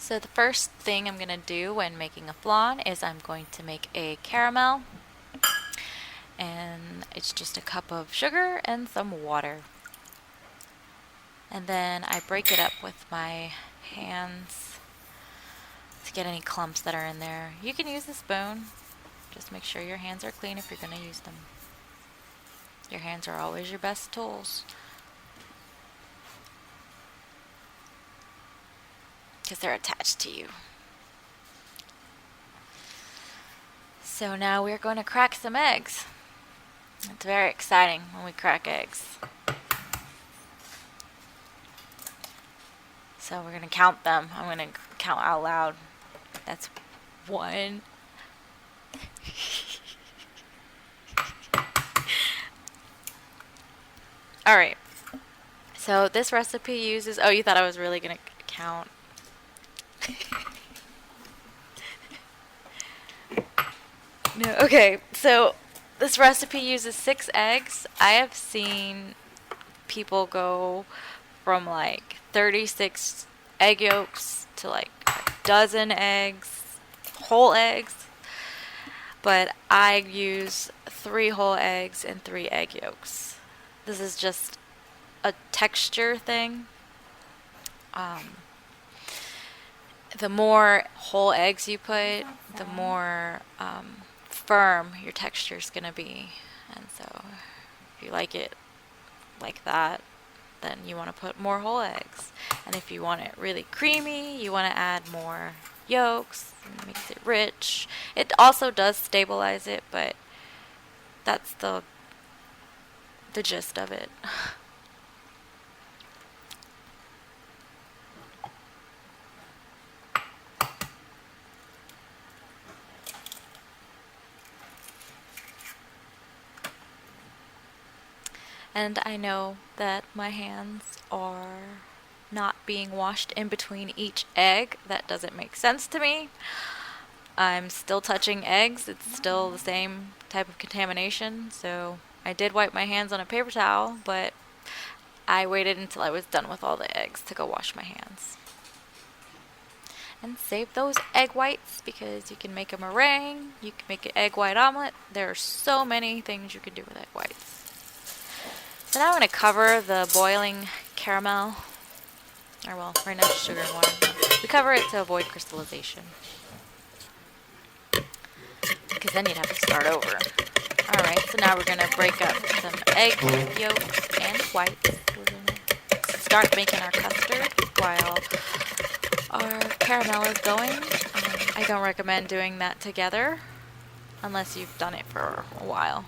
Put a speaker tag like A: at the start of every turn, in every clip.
A: So the first thing I'm going to do when making a flan is I'm going to make a caramel, and it's just a cup of sugar and some water. And then I break it up with my hands to get any clumps that are in there. You can use a spoon. Just make sure your hands are clean if you're going to use them. Your hands are always your best tools, because they're attached to you. So now we're going to crack some eggs. It's very exciting when we crack eggs. So we're going to count them. I'm going to count out loud. That's one. Alright. So this recipe uses... Oh, you thought I was really going to count. No, okay. So this recipe uses 6 eggs. I have seen people go from like 36 egg yolks to like a dozen eggs, whole eggs. But I use 3 whole eggs and 3 egg yolks. This is just a texture thing. The more whole eggs you put, the more firm your texture is going to be. And so if you like it like that, then you want to put more whole eggs. And if you want it really creamy, you want to add more yolks. It makes it rich. It also does stabilize it, but that's the gist of it. And I know that my hands are not being washed in between each egg. That doesn't make sense to me. I'm still touching eggs. It's still the same type of contamination. So I did wipe my hands on a paper towel, but I waited until I was done with all the eggs to go wash my hands. And save those egg whites, because you can make a meringue, you can make an egg white omelet. There are so many things you can do with egg whites. So now I'm going to cover the boiling caramel, or well, right now it's sugar and water. We cover it to avoid crystallization, because then you'd have to start over. Alright, so now we're going to break up some egg yolks and whites. We're going to start making our custard while our caramel is going. I don't recommend doing that together unless you've done it for a while,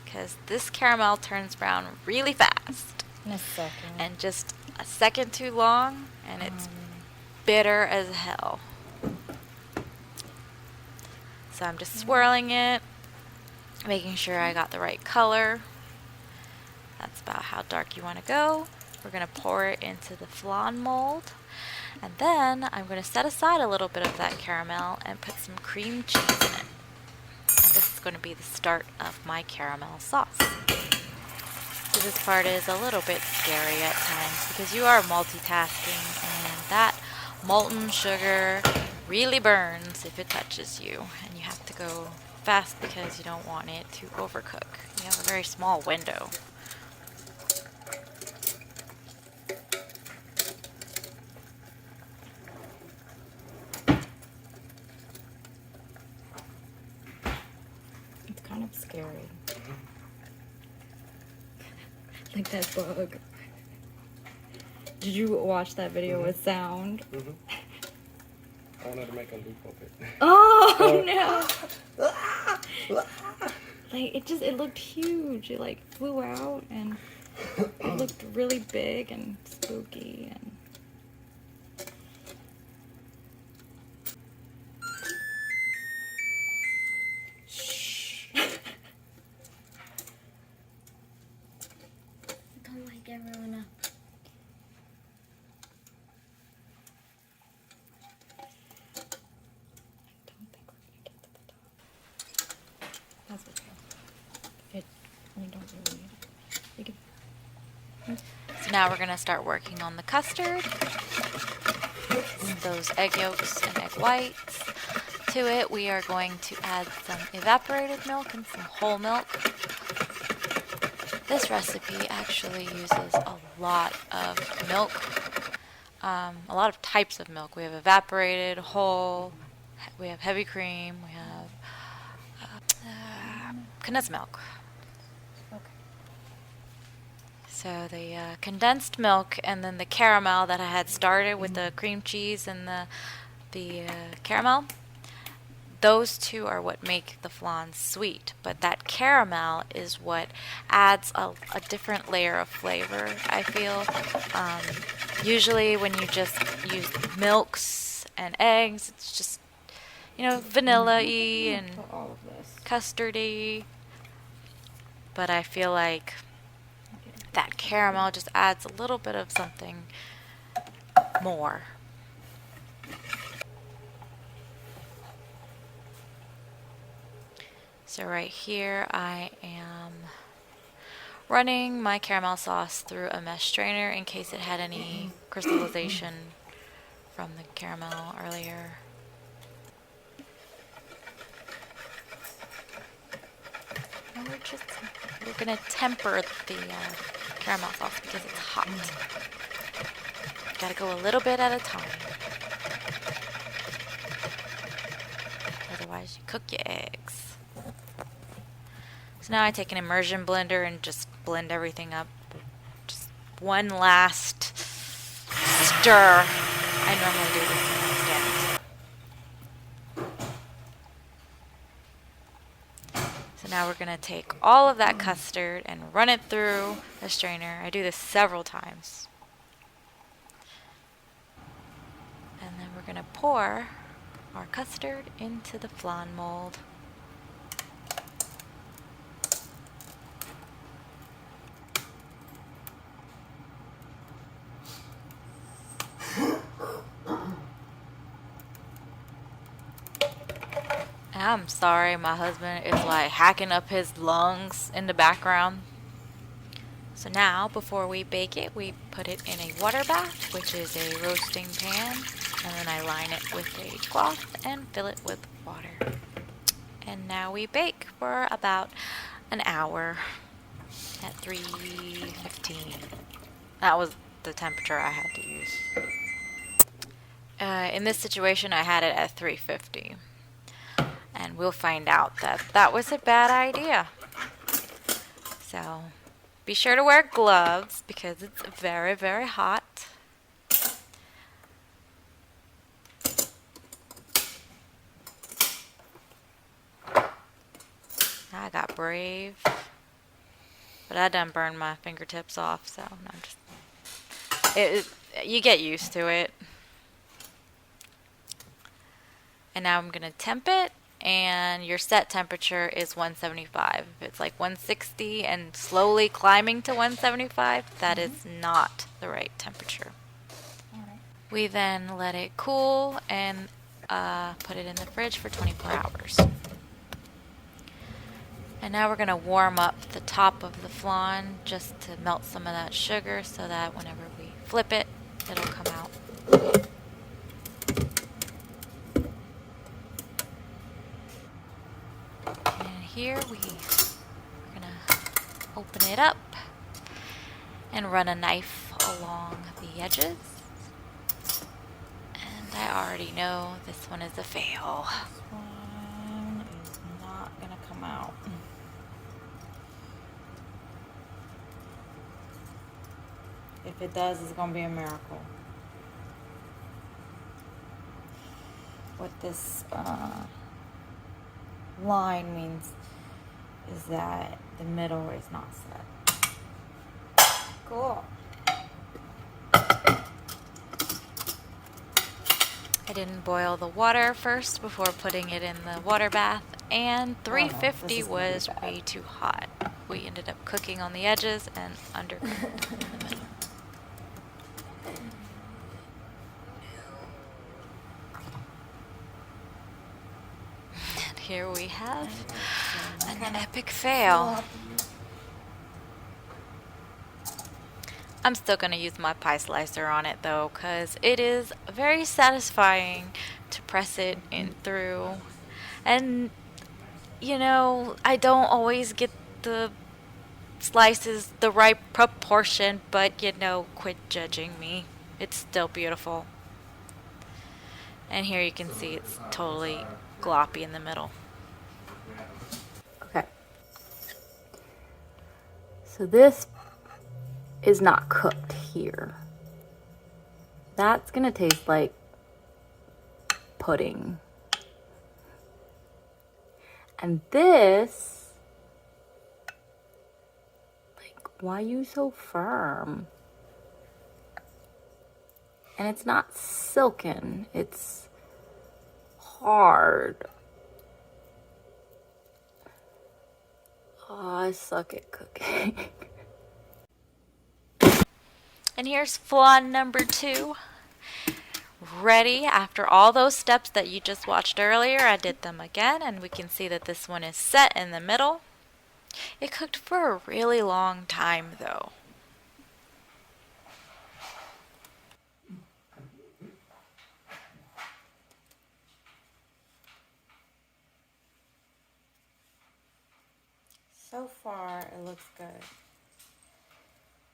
A: because this caramel turns brown really fast.
B: In a second.
A: And just a second too long, and it's bitter as hell. So I'm just swirling it, making sure I got the right color. That's about how dark you want to go. We're going to pour it into the flan mold. And then I'm going to set aside a little bit of that caramel and put some cream cheese in it. And this is going to be the start of my caramel sauce. So this part is a little bit scary at times, because you are multitasking, and that molten sugar really burns if it touches you, and you have to go fast because you don't want it to overcook. You have a very small window.
B: It's kind of scary. Like that bug. Did you watch that video with sound?
C: Mm-hmm. I wanted to make a loop of it.
B: Oh no! Like it looked huge. It like flew out, and it looked really big and spooky. And shh!
D: Don't wake everyone up.
B: That's okay. We don't really need it. You can...
A: So now we're going to start working on the custard. those egg yolks and egg whites. To it, we are going to add some evaporated milk and some whole milk. This recipe actually uses a lot of milk, a lot of types of milk. We have evaporated, whole, we have heavy cream, we have condensed milk.
B: Okay.
A: So the condensed milk and then the caramel that I had started with the cream cheese and the caramel, those two are what make the flan sweet. But that caramel is what adds a different layer of flavor, I feel. Usually when you just use milks and eggs, it's just, vanilla-y and
B: Put all of this.
A: custardy. But I feel like that caramel just adds a little bit of something more. So right here I am running my caramel sauce through a mesh strainer in case it had any crystallization from the caramel earlier. And we're gonna temper the caramel sauce because it's hot. Gotta go a little bit at a time. Otherwise you cook your eggs. So now I take an immersion blender and just blend everything up. Just one last stir. I normally do this when I'm standing. So now we're going to take all of that custard and run it through a strainer. I do this several times. And then we're going to pour our custard into the flan mold. I'm sorry, my husband is like hacking up his lungs in the background. So now, before we bake it, we put it in a water bath, which is a roasting pan, and then I line it with a cloth and fill it with water. And now we bake for about an hour at 315. That was the temperature I had to use. In this situation, I had it at 350. And we'll find out that that was a bad idea. So be sure to wear gloves because it's very, very hot. I got brave. But I done burned my fingertips off, so I'm just... you get used to it. And now I'm going to temp it. And your set temperature is 175. If it's like 160 and slowly climbing to 175, that is not the right temperature.
B: Alright.
A: We then let it cool and put it in the fridge for 24 hours. And now we're going to warm up the top of the flan just to melt some of that sugar so that whenever we flip it, it'll come out. Here we're gonna open it up and run a knife along the edges. And I already know this one is a fail.
B: This one is not gonna come out. If it does, it's gonna be a miracle. What this line means is that the middle is not set. Cool.
A: I didn't boil the water first before putting it in the water bath, and 350 was way too hot. We ended up cooking on the edges and undercooked in the middle. And here we have an epic fail. I'm still going to use my pie slicer on it though, because it is very satisfying to press it in through. And, I don't always get the slices the right proportion, but, quit judging me. It's still beautiful. And here you can see it's totally gloppy in the middle.
B: Okay. So this is not cooked here. That's gonna taste like pudding. And this, like, why are you so firm? And it's not silken, it's hard. Oh, I suck at cooking.
A: And here's flan number 2. Ready after all those steps that you just watched earlier. I did them again, and we can see that this one is set in the middle. It cooked for a really long time though. So far it looks good,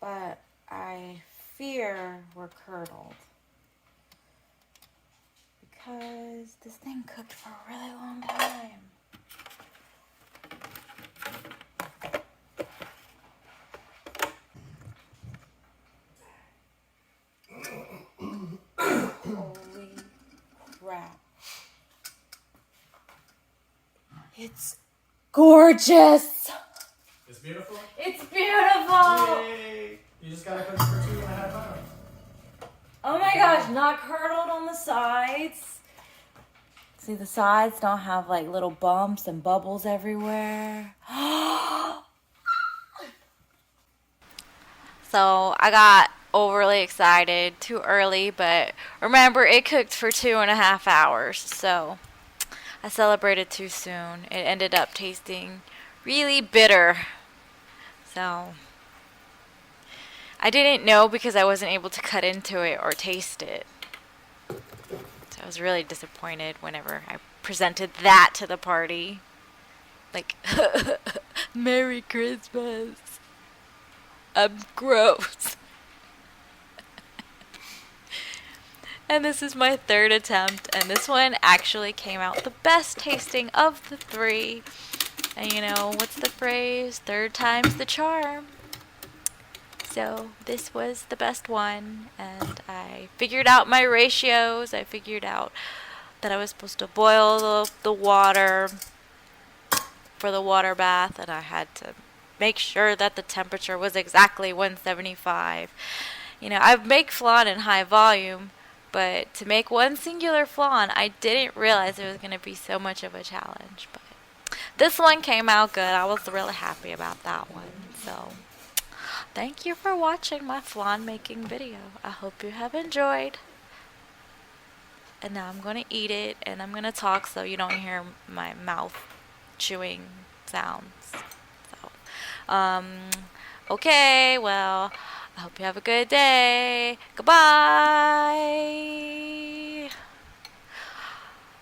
A: but I fear we're curdled because this thing cooked for a really long time. Holy crap. It's gorgeous.
C: It's beautiful.
A: It's beautiful.
C: Yay! You just gotta cook it for 2.5 hours.
A: Oh my gosh, not curdled on the sides. See, the sides don't have like little bumps and bubbles everywhere. So I got overly excited too early, but remember it cooked for 2.5 hours, so I celebrated too soon. It ended up tasting really bitter. So I didn't know because I wasn't able to cut into it or taste it. So I was really disappointed whenever I presented that to the party. Like, Merry Christmas. I'm gross. And this is my 3rd attempt, and this one actually came out the best tasting of the 3. And what's the phrase? 3rd time's the charm. So this was the best one, and I figured out my ratios. I figured out that I was supposed to boil the water for the water bath, and I had to make sure that the temperature was exactly 175. I make flan in high volume, but to make one singular flan, I didn't realize it was going to be so much of a challenge. But this one came out good. I was really happy about that one. So thank you for watching my flan making video. I hope you have enjoyed. And now I'm going to eat it, and I'm going to talk so you don't hear my mouth chewing sounds. So, okay, well, I hope you have a good day. Goodbye.